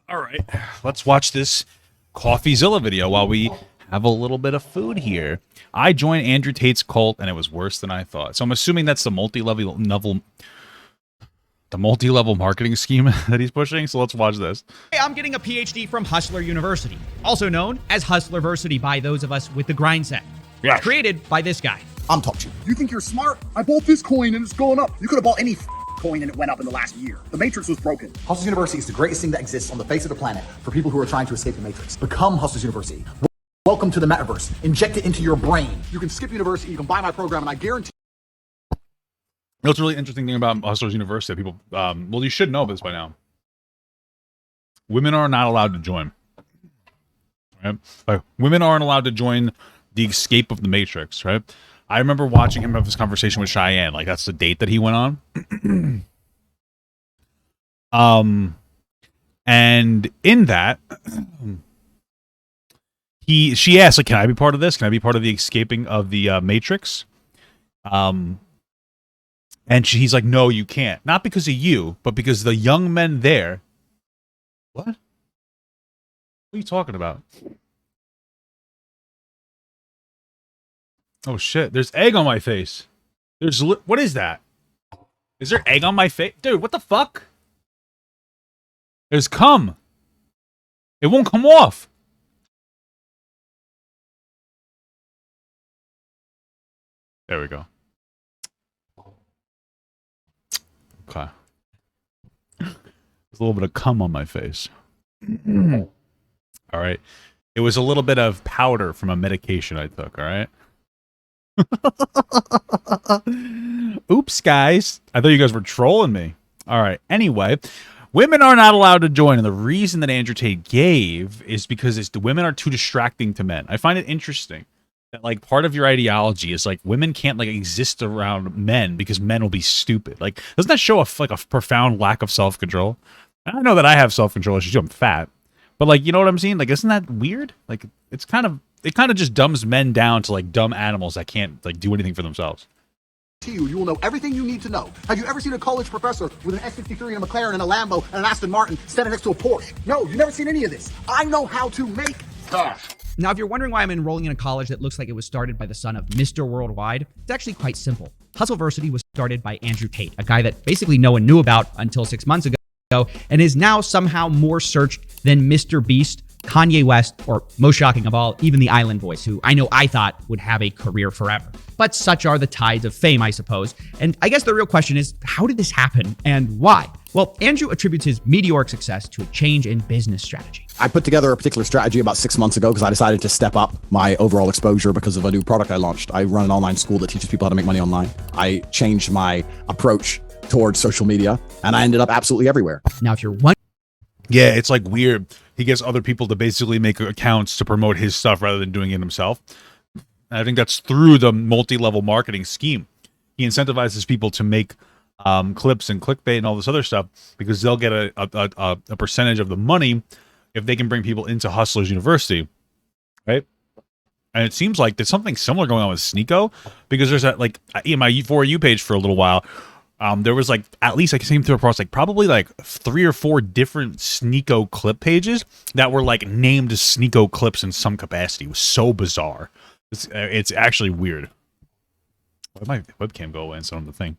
All right, let's watch this CoffeeZilla video while we have a little bit of food here. I joined Andrew Tate's cult, and it was worse than I thought. So I'm assuming that's the multi-level marketing scheme that he's pushing. So let's watch this. Hey, I'm getting a PhD from Hustler University, also known as Hustlerversity by those of us with the grind set. Yes. Created by this guy. I'm top cheap. You think you're smart? I bought this coin and it's going up. You could have bought any coin and it went up in the last year. The Matrix was broken. Hustlers University is the greatest thing that exists on the face of the planet for people who are trying to escape the Matrix. Become Hustlers University. Welcome to the metaverse. Inject it into your brain. You can skip university, you can buy my program, and I guarantee. You know what's a really interesting thing about Hustlers University? People, well, you should know this by now. Women are not allowed to join. Right? Like, women aren't allowed to join the escape of the Matrix, right? I remember watching him have this conversation with Cheyenne. Like, that's the date that he went on. And in that, she asked, like, can I be part of this? Can I be part of the escaping of the Matrix? And he's like, no, you can't. Not because of you, but because the young men there. What? What are you talking about? Oh, shit. There's egg on my face. What is that? Is there egg on my face? Dude, what the fuck? There's cum. It won't come off. There we go. Okay. There's a little bit of cum on my face. All right. It was a little bit of powder from a medication I took, all right? Oops, guys. I thought you guys were trolling me. All right. Anyway, women are not allowed to join, and the reason that Andrew Tate gave is because the women are too distracting to men. I find it interesting that, like, part of your ideology is like women can't like exist around men because men will be stupid. Like, doesn't that show a profound lack of self-control? I know that I have self-control issues. I'm fat, but, like, you know what I'm saying? Like, isn't that weird? Like, it kind of just dumbs men down to like dumb animals that can't like do anything for themselves. You will know everything you need to know. Have you ever seen a college professor with an S63 and a McLaren and a Lambo and an Aston Martin standing next to a Porsche? No, you've never seen any of this. I know how to make cash. Now, if you're wondering why I'm enrolling in a college that looks like it was started by the son of Mr. Worldwide, it's actually quite simple. Hustleversity was started by Andrew Tate, a guy that basically no one knew about until 6 months ago, and is now somehow more searched than Mr. Beast, Kanye West, or most shocking of all, even the Island Boys, who I thought would have a career forever. But such are the tides of fame, I suppose. And I guess the real question is, how did this happen and why? Well, Andrew attributes his meteoric success to a change in business strategy. I put together a particular strategy about 6 months ago because I decided to step up my overall exposure because of a new product I launched. I run an online school that teaches people how to make money online. I changed my approach towards social media, and I ended up absolutely everywhere. Now, if you're one... Yeah, it's like weird. He gets other people to basically make accounts to promote his stuff rather than doing it himself. And I think that's through the multi-level marketing scheme. He incentivizes people to make clips and clickbait and all this other stuff because they'll get a percentage of the money if they can bring people into Hustlers University, right? And it seems like there's something similar going on with Sneeko because there's that, like, in my For You page for a little while, there was like, at least I came through across like probably like 3 or 4 different Sneeko clip pages that were like named as Sneeko clips in some capacity. It was so bizarre. It's actually weird. Why did my webcam go away instead of the thing?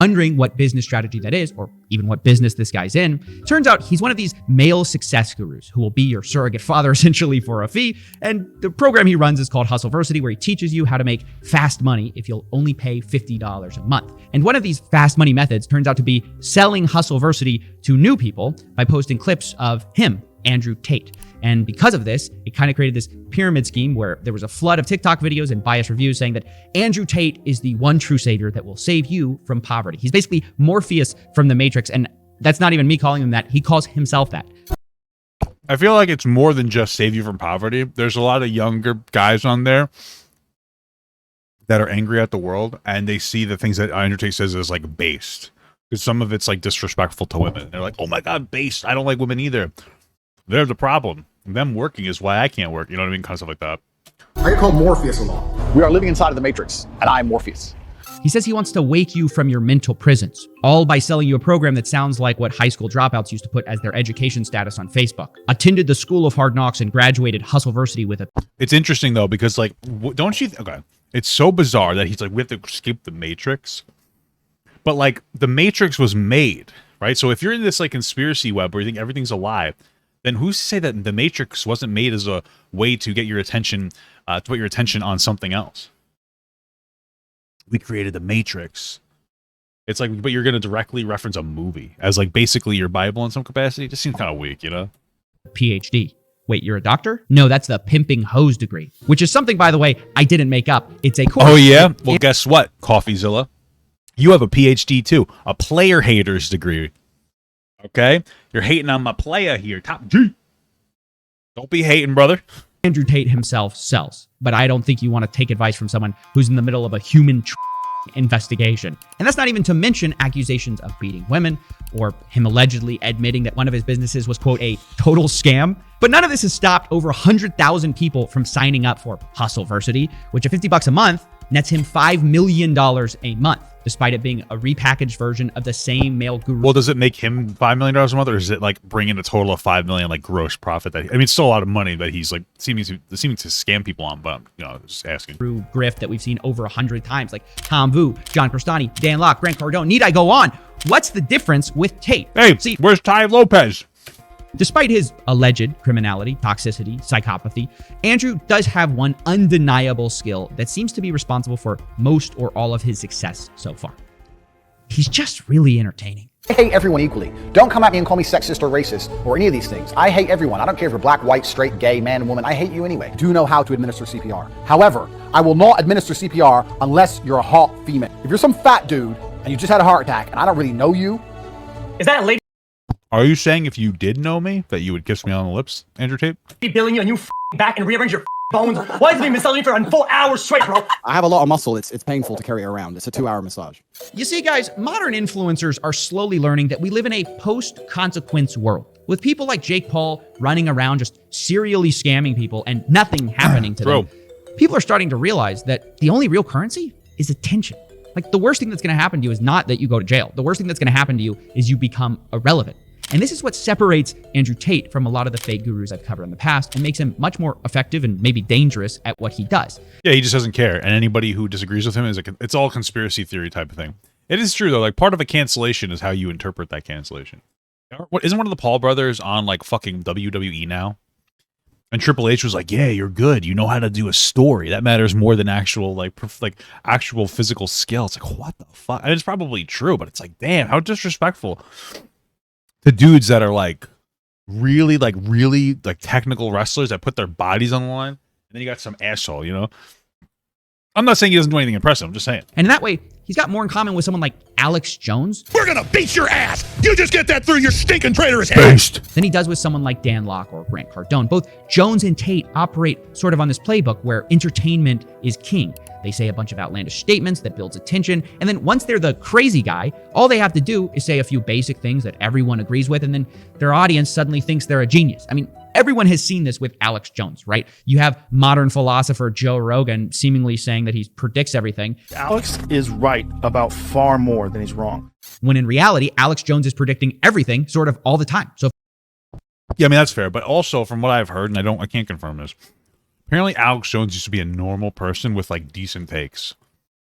Wondering what business strategy that is, or even what business this guy's in, turns out he's one of these male success gurus who will be your surrogate father essentially for a fee. And the program he runs is called Hustleversity, where he teaches you how to make fast money if you'll only pay $50 a month. And one of these fast money methods turns out to be selling Hustleversity to new people by posting clips of him, Andrew Tate. And because of this, it kind of created this pyramid scheme where there was a flood of TikTok videos and biased reviews saying that Andrew Tate is the one true savior that will save you from poverty. He's basically Morpheus from the Matrix, and that's not even me calling him that. He calls himself that. I feel like it's more than just save you from poverty. There's a lot of younger guys on there that are angry at the world, and they see the things that Andrew Tate says as like based. Because some of it's like disrespectful to women. They're like, oh my God, based. I don't like women either. They're the problem. Them working is why I can't work. You know what I mean? Kind of stuff like that. I get called Morpheus a lot. We are living inside of the Matrix, and I am Morpheus. He says he wants to wake you from your mental prisons, all by selling you a program that sounds like what high school dropouts used to put as their education status on Facebook. Attended the School of Hard Knocks and graduated Hustleversity with a... It's interesting though, because like, don't you? Okay, it's so bizarre that he's like, we have to escape the Matrix, but like the Matrix was made, right? So if you're in this like conspiracy web where you think everything's a lie, then who's to say that the Matrix wasn't made as a way to get your attention, to put your attention on something else? We created the Matrix. It's like, but you're going to directly reference a movie as like basically your Bible in some capacity. It just seems kind of weak, you know? PhD. Wait, you're a doctor? No, that's the pimping hose degree, which is something, by the way, I didn't make up. It's a course. Oh, yeah? Well, guess what, CoffeeZilla? You have a PhD too, a player haters degree. Okay? You're hating on my player here, top G. Don't be hating, brother. Andrew Tate himself sells, but I don't think you want to take advice from someone who's in the middle of a human investigation. And that's not even to mention accusations of beating women or him allegedly admitting that one of his businesses was, quote, a total scam. But none of this has stopped over 100,000 people from signing up for Hustleversity, which at $50 a month nets him $5 million a month, despite it being a repackaged version of the same male guru. Well, does it make him $5 million a month, or is it like bringing a total of $5 million like gross profit? That I mean, it's still a lot of money, but he's like seeming to scam people on. But you know, just asking. Through grift that we've seen over 100 times, like Tom Vu, John Crestani, Dan Locke, Grant Cardone. Need I go on? What's the difference with Tate? Hey, see, where's Ty Lopez? Despite his alleged criminality, toxicity, psychopathy, Andrew does have one undeniable skill that seems to be responsible for most or all of his success so far. He's just really entertaining. I hate everyone equally. Don't come at me and call me sexist or racist or any of these things. I hate everyone. I don't care if you're black, white, straight, gay, man, woman. I hate you anyway. Do know how to administer CPR. However, I will not administer CPR unless you're a hot female. If you're some fat dude and you just had a heart attack and I don't really know you. Is that a lady Are you saying if you did know me that you would kiss me on the lips, Andrew Tate? billing you a new back and rearrange your bones? Why is it being massaging for a full hour straight, bro? I have a lot of muscle. It's painful to carry it around. It's a 2-hour massage. You see, guys, modern influencers are slowly learning that we live in a post-consequence world, with people like Jake Paul running around just serially scamming people and nothing happening to them. People are starting to realize that the only real currency is attention. Like, the worst thing that's going to happen to you is not that you go to jail. The worst thing that's going to happen to you is you become irrelevant. And this is what separates Andrew Tate from a lot of the fake gurus I've covered in the past and makes him much more effective and maybe dangerous at what he does. Yeah, he just doesn't care. And anybody who disagrees with him is it's all conspiracy theory type of thing. It is true though. Like, part of a cancellation is how you interpret that cancellation. Isn't one of the Paul brothers on like fucking WWE now? And Triple H was like, "Yeah, you're good. You know how to do a story. That matters more than actual actual physical skill." It's like, what the fuck? I mean, it's probably true, but it's like, damn, how disrespectful to dudes that are like really technical wrestlers that put their bodies on the line, and then you got some asshole, you know? I'm not saying he doesn't do anything impressive. I'm just saying. And in that way, he's got more in common with someone like Alex Jones. We're gonna beat your ass. You just get that through your stinking traitorous head. Than he does with someone like Dan Locke or Grant Cardone. Both Jones and Tate operate sort of on this playbook where entertainment is king. They say a bunch of outlandish statements that builds attention, and then once they're the crazy guy, all they have to do is say a few basic things that everyone agrees with, and then their audience suddenly thinks they're a genius. I mean, everyone has seen this with Alex Jones, right? You have modern philosopher Joe Rogan seemingly saying that he predicts everything. Alex is right about far more than he's wrong. When in reality, Alex Jones is predicting everything sort of all the time. So Yeah, I mean, that's fair. But also, from what I've heard, and I can't confirm this, apparently Alex Jones used to be a normal person with like decent takes.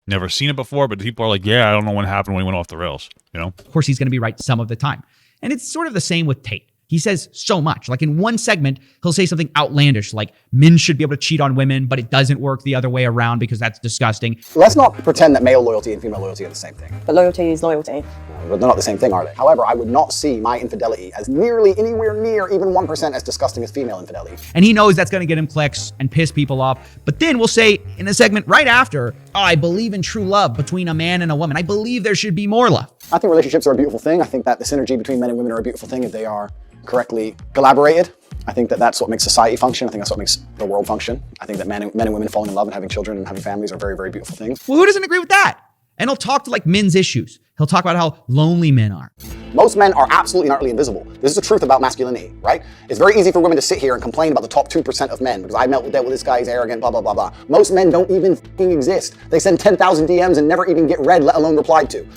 Never seen it before, but people are like, yeah, I don't know what happened when he went off the rails, you know? of course, he's going to be right some of the time. And it's sort of the same with Tate. He says so much. Like in one segment, he'll say something outlandish like men should be able to cheat on women, but it doesn't work the other way around because that's disgusting. Let's not pretend that male loyalty and female loyalty are the same thing. But loyalty is loyalty. But they're not the same thing, are they? However, I would not see my infidelity as nearly anywhere near even 1% as disgusting as female infidelity. And he knows that's going to get him clicks and piss people off. But then we'll say in the segment right after, oh, I believe in true love between a man and a woman. I believe there should be more love. I think relationships are a beautiful thing. I think that the synergy between men and women are a beautiful thing if they are correctly collaborated. I think that that's what makes society function. I think that's what makes the world function. I think that men and women falling in love and having children and having families are very, very beautiful things. Well, who doesn't agree with that? And he'll talk to like men's issues. He'll talk about how lonely men are. Most men are absolutely and utterly invisible. This is the truth about masculinity, right? It's very easy for women to sit here and complain about the top 2% of men because I dealt with this guy, he's arrogant, blah, blah, blah, blah. Most men don't even fucking exist. They send 10,000 DMs and never even get read, let alone replied to.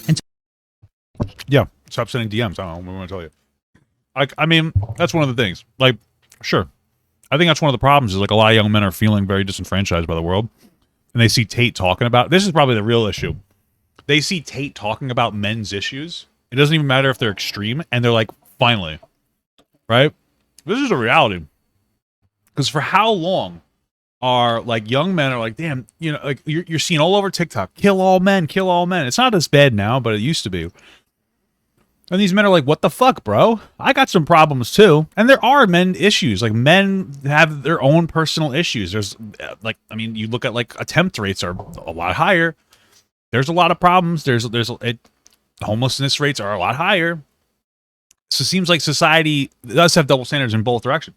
Yeah, stop sending DMs. I don't know what I want to tell you. Like, I mean, that's one of the things. Like, sure. I think that's one of the problems is like a lot of young men are feeling very disenfranchised by the world. And they see Tate talking about, this is probably the real issue. They see Tate talking about men's issues. It doesn't even matter if they're extreme. And they're like, finally. Right? This is a reality. Because for how long are like young men are like, damn, you know, like you're seeing all over TikTok, kill all men, kill all men. It's not as bad now, but it used to be. And these men are like, what the fuck, bro? I got some problems too. And there are men issues. Like men have their own personal issues. There's like, I mean, you look at like attempt rates are a lot higher. There's a lot of problems. Homelessness rates are a lot higher. So it seems like society does have double standards in both directions.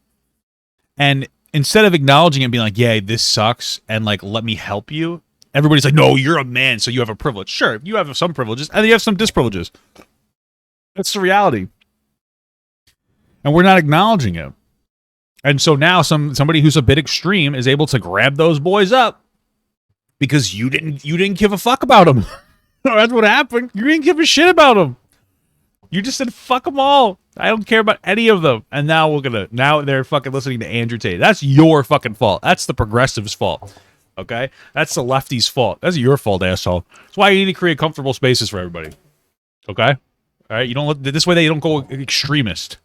And instead of acknowledging it and being like, yeah, this sucks, and like, let me help you, everybody's like, no, you're a man, so you have a privilege. Sure, you have some privileges, and you have some disprivileges. That's the reality. And we're not acknowledging it. And so now somebody who's a bit extreme is able to grab those boys up because you didn't give a fuck about them. That's what happened. You didn't give a shit about them. You just said fuck them all. I don't care about any of them. And now they're fucking listening to Andrew Tate. That's your fucking fault. That's the progressives' fault. Okay? That's the lefties' fault. That's your fault, asshole. That's why you need to create comfortable spaces for everybody. Okay? All right? You don't look this way. They don't go extremist.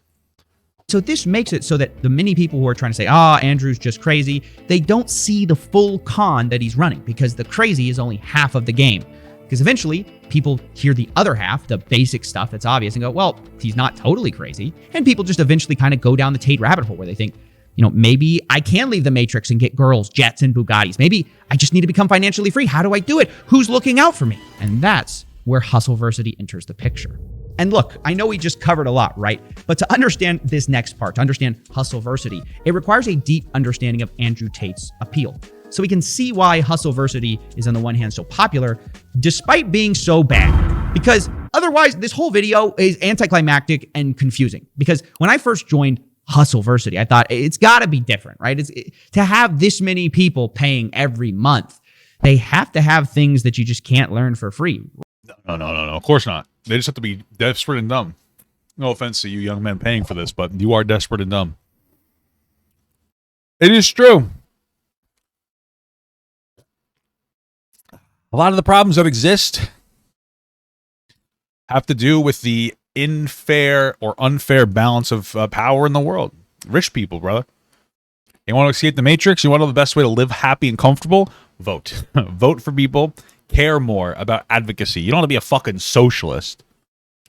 So this makes it so that the many people who are trying to say, Andrew's just crazy, they don't see the full con that he's running because the crazy is only half of the game. Because eventually people hear the other half, the basic stuff that's obvious, and go, well, he's not totally crazy. And people just eventually kind of go down the Tate rabbit hole where they think, you know, maybe I can leave the Matrix and get girls, jets, and Bugattis. Maybe I just need to become financially free. How do I do it? Who's looking out for me? And that's where hustleversity enters the picture. And look, I know we just covered a lot, right? But to understand this next part, to understand hustleversity, it requires a deep understanding of Andrew Tate's appeal. So we can see why hustleversity is on the one hand so popular, despite being so bad. Because otherwise, this whole video is anticlimactic and confusing. Because when I first joined hustleversity, I thought it's got to be different, right? To have this many people paying every month, they have to have things that you just can't learn for free. No. Of course not. They just have to be desperate and dumb. No offense to you young men paying for this, but you are desperate and dumb. It is true. A lot of the problems that exist have to do with the unfair balance of power in the world. Rich people, brother. You want to escape the Matrix? You want to know the best way to live happy and comfortable? Vote. Vote for people. Care more about advocacy. You don't want to be a fucking socialist.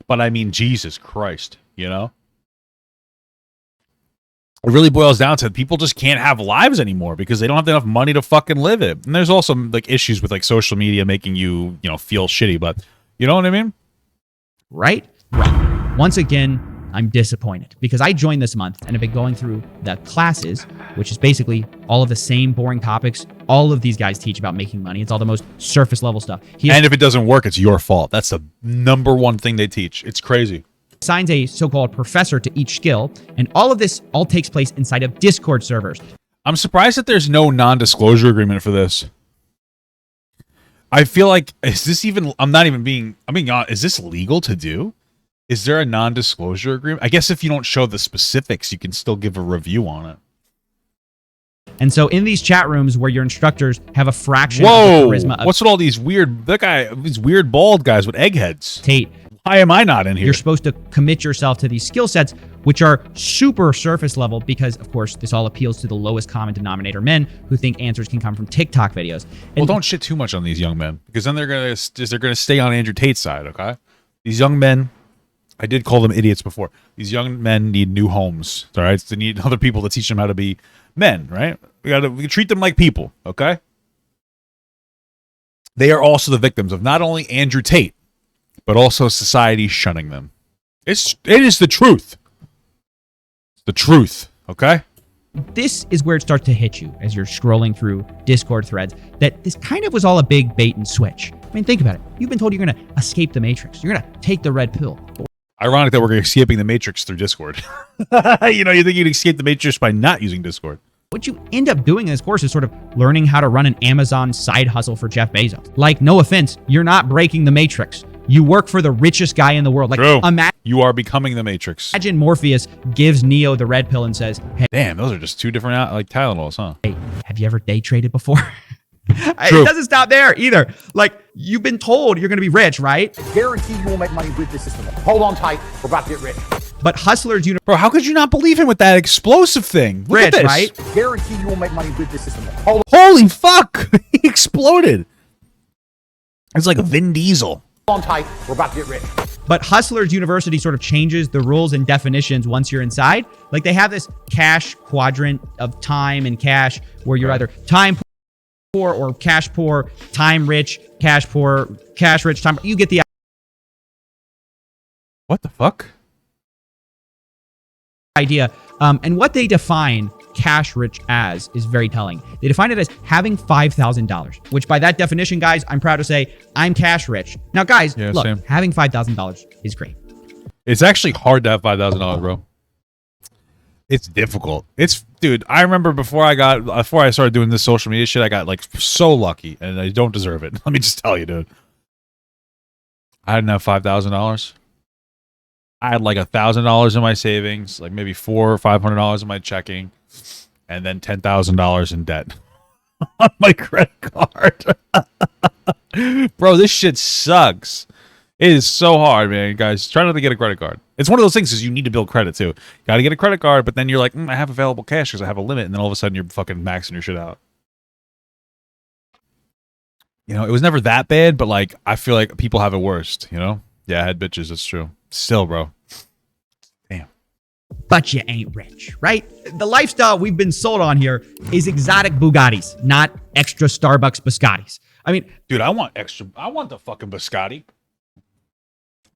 But I mean, Jesus Christ, you know? It really boils down to people just can't have lives anymore because they don't have enough money to fucking live it. And there's also like issues with like social media making you, feel shitty, but you know what I mean? Right? Right. Once again, I'm disappointed because I joined this month and have been going through the classes, which is basically all of the same boring topics all of these guys teach about making money. It's all the most surface level stuff. And if it doesn't work, it's your fault. That's the number one thing they teach. It's crazy. Assigns a so-called professor to each skill, and all of this all takes place inside of Discord servers. I'm surprised that there's no non-disclosure agreement for this. I feel like, is this even, I'm being honest, is this legal to do? Is there a non-disclosure agreement? I guess if you don't show the specifics, you can still give a review on it. And so in these chat rooms where your instructors have a fraction of the charisma of what's with all these these weird bald guys with eggheads? Tate, why am I not in here? You're supposed to commit yourself to these skill sets, which are super surface level because, of course, this all appeals to the lowest common denominator men who think answers can come from TikTok videos. And well, don't shit too much on these young men because then they're gonna stay on Andrew Tate's side. Okay, these young men, I did call them idiots before. These young men need new homes. All right, they need other people to teach them how to be men. Right? We treat them like people. Okay. They are also the victims of not only Andrew Tate, but also society shunning them. It is the truth. The truth, okay? This is where it starts to hit you as you're scrolling through Discord threads, that this kind of was all a big bait and switch. mean, think about it. You've been told you're going to escape the matrix. You're going to take the red pill. But Ironic that we're escaping the matrix through Discord. You know, you think you'd escape the matrix by not using Discord. what you end up doing in this course is sort of learning how to run an Amazon side hustle for Jeff Bezos. Like, no offense, you're not breaking the matrix. You work for the richest guy in the world. Like, True. You are becoming the Matrix. Imagine Morpheus gives Neo the red pill and says, hey, Damn, those are just two different like Tylenols, huh? have you ever day traded before? True. It doesn't stop there either. Like, you've been told you're going to be rich, right? Guarantee you will make money with this system. Hold on tight. We're about to get rich. But Hustlers University, Bro, how could you not believe him with that explosive thing? Look at rich, this. right? Guarantee you will make money with this system. Holy fuck! He exploded. It's like a Vin Diesel. Hold on tight. We're about to get rich. But Hustlers University sort of changes the rules and definitions once you're inside. Like, they have this cash quadrant of time and cash where you're either time poor or cash poor, time rich, cash poor, cash rich, time. You get the What the fuck? idea. And what they define cash rich as is very telling. They define it as having $5,000, which by that definition, guys, I'm proud to say I'm cash rich. Now, guys, Yeah, look, same. having $5,000 is great. It's actually hard to have $5,000, bro. It's difficult. Dude, I remember before I started doing this social media shit, I got like so lucky, and I don't deserve it. Let me just tell you, dude. I didn't have $5,000. I had like $1,000 in my savings, like maybe $400 or $500 in my checking, and then $10,000 in debt on my credit card. Bro, this shit sucks. It is so hard, man. Guys, try not to get a credit card. It's one of those things is you need to build credit too. You got to get a credit card, but then you're like, I have available cash because I have a limit, and then all of a sudden you're fucking maxing your shit out. You know, it was never that bad, but like I feel like people have it worst. You know? Yeah, I had bitches. That's true. Still, bro. Damn. But you ain't rich, right? The lifestyle we've been sold on here is exotic Bugattis, not extra Starbucks biscottis. I mean, Dude, I want the fucking biscotti.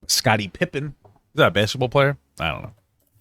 Scottie Pippen. Is that a basketball player? I don't know.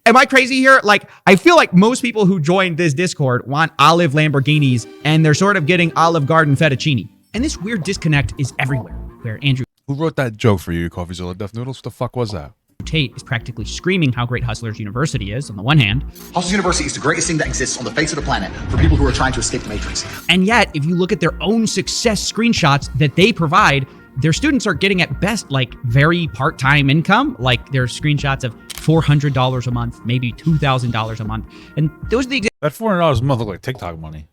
am I crazy here? Like, I feel like most people who joined this Discord want olive Lamborghinis, and they're sort of getting Olive Garden fettuccine. And this weird disconnect is everywhere, where Andrew Who wrote that joke for you, CoffeeZilla Death Noodles? What the fuck was that? Tate is practically screaming how great Hustlers University is on the one hand. Hustlers University is the greatest thing that exists on the face of the planet for people who are trying to escape the matrix. And yet, if you look at their own success screenshots that they provide, their students are getting at best like very part-time income. Like, there's screenshots of $400 a month, maybe $2,000 a month. And those are the That $400 a month look like TikTok money.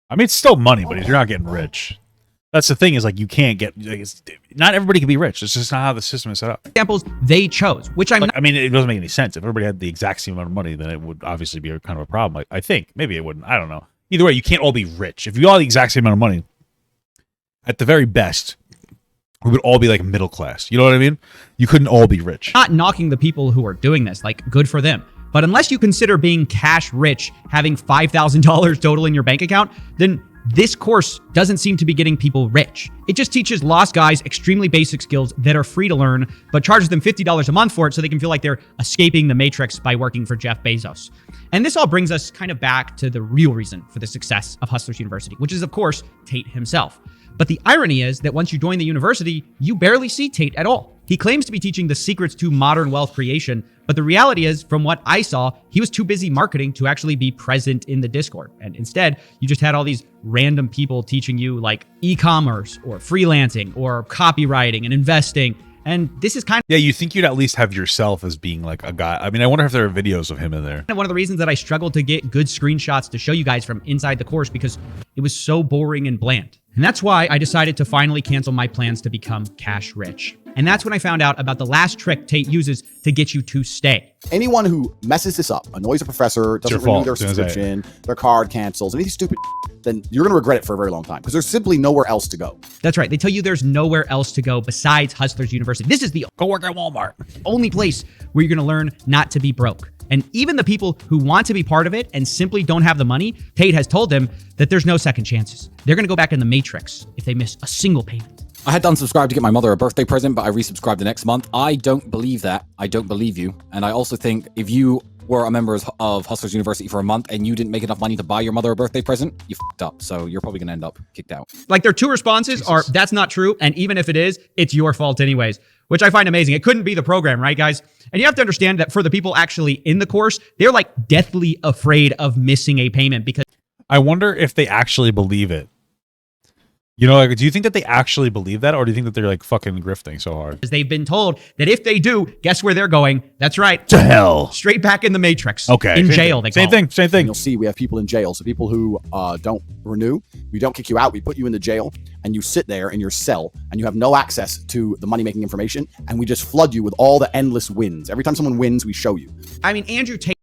I mean, it's still money, but you're not getting rich. That's the thing is like you can't get. Like, not everybody can be rich. It's just not how the system is set up. examples they chose, which I'm Like, I mean, it doesn't make any sense. If everybody had the exact same amount of money, then it would obviously be a kind of a problem. Like, I think maybe it wouldn't. I don't know. Either way, you can't all be rich. If you all had the exact same amount of money, at the very best, we would all be like middle class. You know what I mean? You couldn't all be rich. not knocking the people who are doing this, like, good for them. But unless you consider being cash rich, having $5,000 total in your bank account, then this course doesn't seem to be getting people rich. It just teaches lost guys extremely basic skills that are free to learn, but charges them $50 a month for it so they can feel like they're escaping the matrix by working for Jeff Bezos. And this all brings us kind of back to the real reason for the success of Hustlers University, which is, of course, Tate himself. But the irony is that once you join the university, you barely see Tate at all. He claims to be teaching the secrets to modern wealth creation, but the reality is, from what I saw, he was too busy marketing to actually be present in the Discord. And instead, you just had all these random people teaching you like e-commerce or freelancing or copywriting and investing. And this is kind Yeah, you think you'd at least have yourself as being like a guy. I mean, I wonder if there are videos of him in there. of one of the reasons that I struggled to get good screenshots to show you guys from inside the course, because it was so boring and bland. And that's why I decided to finally cancel my plans to become cash rich. And that's when I found out about the last trick Tate uses to get you to stay. Anyone who messes this up, annoys a professor, doesn't your renew fault, their as soon as I- subscription, their card cancels, anything stupid, then you're going to regret it for a very long time because there's simply nowhere else to go. That's right. They tell you there's nowhere else to go besides Hustlers University. This is the Go work at Walmart. only place where you're going to learn not to be broke. And even the people who want to be part of it and simply don't have the money, Tate has told them that there's no second chances. They're going to go back in the matrix if they miss a single payment. I had unsubscribed to get my mother a birthday present, but I resubscribed the next month. I don't believe that. I don't believe you. And I also think if you were a member of Hustlers University for a month and you didn't make enough money to buy your mother a birthday present, you fucked up. So you're probably going to end up kicked out. Like their two responses are, that's not true. And even if it is, it's your fault anyways, which I find amazing. It couldn't be the program, right, guys? And you have to understand that for the people actually in the course, they're like deathly afraid of missing a payment because I wonder if they actually believe it. You know, like, do you think that they actually believe that, or do you think that they're like fucking grifting so hard? they've been told that if they do, guess where they're going? That's right. To hell. Straight back in the Matrix. Okay. In jail, they call it. Same thing. You'll see we have people in jail. So people who don't renew, we don't kick you out. We put you in the jail and you sit there in your cell and you have no access to the money-making information. And we just flood you with all the endless wins. Every time someone wins, we show you. I mean, Andrew Tate.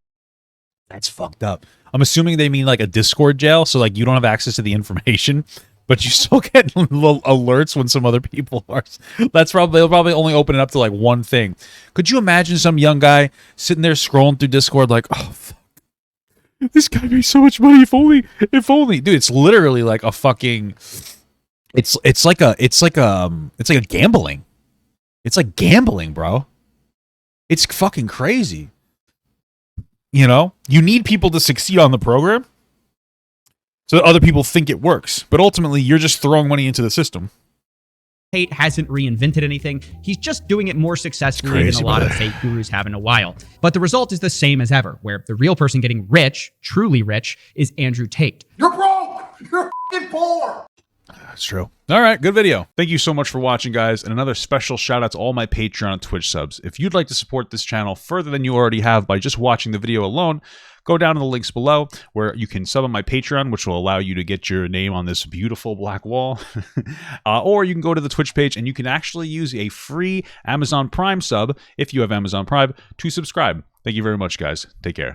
That's fucked up. I'm assuming they mean like a Discord jail. So like you don't have access to the information, but you still get little alerts when some other people are. They'll probably only open it up to like one thing. Could you imagine some young guy sitting there scrolling through Discord like, oh, fuck. This guy made so much money. If only, dude. It's literally like a fucking. It's like a gambling. It's like gambling, bro. It's fucking crazy. You know, you need people to succeed on the program so that other people think it works. But ultimately, you're just throwing money into the system. Tate hasn't reinvented anything. He's just doing it more successfully than a lot of fake gurus have in a while. But the result is the same as ever, where the real person getting rich, truly rich, is Andrew Tate. You're broke! You're f***ing poor! That's true. All right, good video. Thank you so much for watching, guys. And another special shout out to all my Patreon and Twitch subs. If you'd like to support this channel further than you already have by just watching the video alone, go down to the links below where you can sub on my Patreon, which will allow you to get your name on this beautiful black wall. Or you can go to the Twitch page and you can actually use a free Amazon Prime sub, if you have Amazon Prime, to subscribe. Thank you very much, guys. Take care.